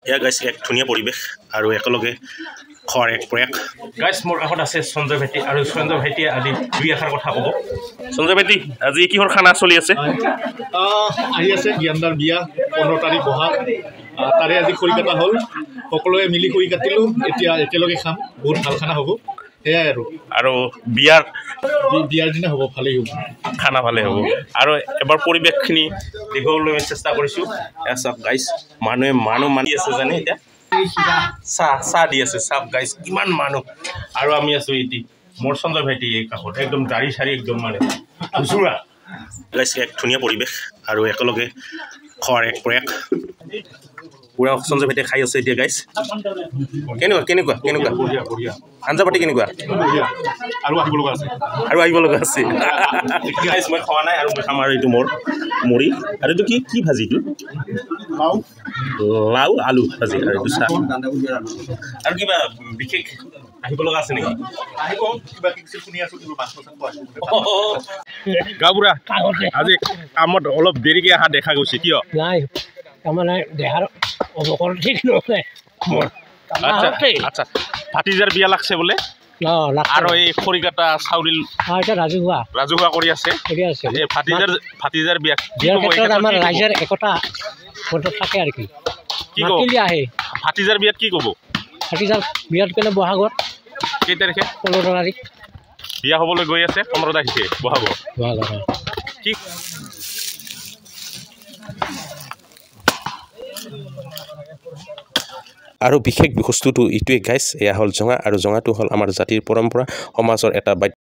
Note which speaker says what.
Speaker 1: এয়া গাইছ এক ধুনীয়া পৰিৱেশ আৰু একেলগে খোৱাৰ এক প্ৰয়াস। গাইছ মোৰ কাষত আছে সঞ্জয় ভাইটি আৰু সঞ্জয় ভাইটিয়ে আজি দুই এষাৰ কথা ক'ব। সঞ্জয় ভাইটি আজি কিহৰ খানা চলি আছে?
Speaker 2: আহি আছে জ্ঞানদাৰ বিয়া 15 তাৰিখ বহাগ, তাৰে আজি খৰি কটা হ'ল, সকলোৱে মিলি খৰি কাটিলোঁ, এতিয়া একেলগে খাম, বহুত ভাল খানা হ'ব। সেয়াই আৰু বিয়াৰ দিনা হ'ব, ভালেই হ'ব,
Speaker 1: খানা ভালে হ'ব। আৰু এবাৰ পৰিৱেশখিনি দেখুৱাবলৈ মই চেষ্টা কৰিছোঁ। চাওক গাইছ মানুহ মানি আছে জানে এতিয়া চাহ দি আছে, চাওক গাইছ কিমান মানুহ। আৰু আমি আছোঁ এতিয়া মোৰ সঞ্জয় ভাইটি এই কাষত একদম দাড়ি চাৰি একদম মানে খুচুৰা। গাইছ এক ধুনীয়া পৰিৱেশ আৰু একেলগে খোৱাৰ এক প্ৰয়াস। পুৰা সঞ্জয় ভাইটিয়ে খাই আছে এতিয়া। গাইছ কেনেকুৱা আঞ্জা পাতি কেনেকুৱা?
Speaker 2: আৰু
Speaker 1: আহিব লগা আছে গাইছ মই খোৱা নাই আৰু মই খাম। আৰু এইটো মোৰ মুড়ি আৰু এইটো কি ভাজি? এইটো লাও আলু ভাজি আৰু এইটো চাহ। আৰু কিবা বিশেষ আহিব লগা আছে নেকি? গাঁওবুঢ়া আজি কামত অলপ দেৰিকৈ অহা দেখা গৈছে, কিয়?
Speaker 3: নাই তাৰমানে দেহাৰ অৱকৰ ঠিক নহয়।
Speaker 1: আচ্ছা ভাতিজাৰ বিয়া লাগছে বোলে আৰু এই খৰি কটা চাউল ৰাজহুৱা কৰি আছে। এই ভাতিজাৰ বিয়া
Speaker 3: আমাৰ ৰাইজৰ একতা থাকে আৰু কি আহে।
Speaker 1: ভাতিজাৰ বিয়াত কি ক'ব?
Speaker 3: ভাতিজাৰ বিয়াত কেনে বহাগত
Speaker 1: কেই তাৰিখে?
Speaker 3: 15 তাৰিখ
Speaker 1: বিয়া হ'বলৈ গৈ আছে। 15 তাৰিখে বহাগত কি? আৰু বিশেষ বস্তুটো এইটোৱে গাইছ, এয়া হ'ল জঙা। আৰু জঙাটো হ'ল আমাৰ জাতিৰ পৰম্পৰা, সমাজৰ এটা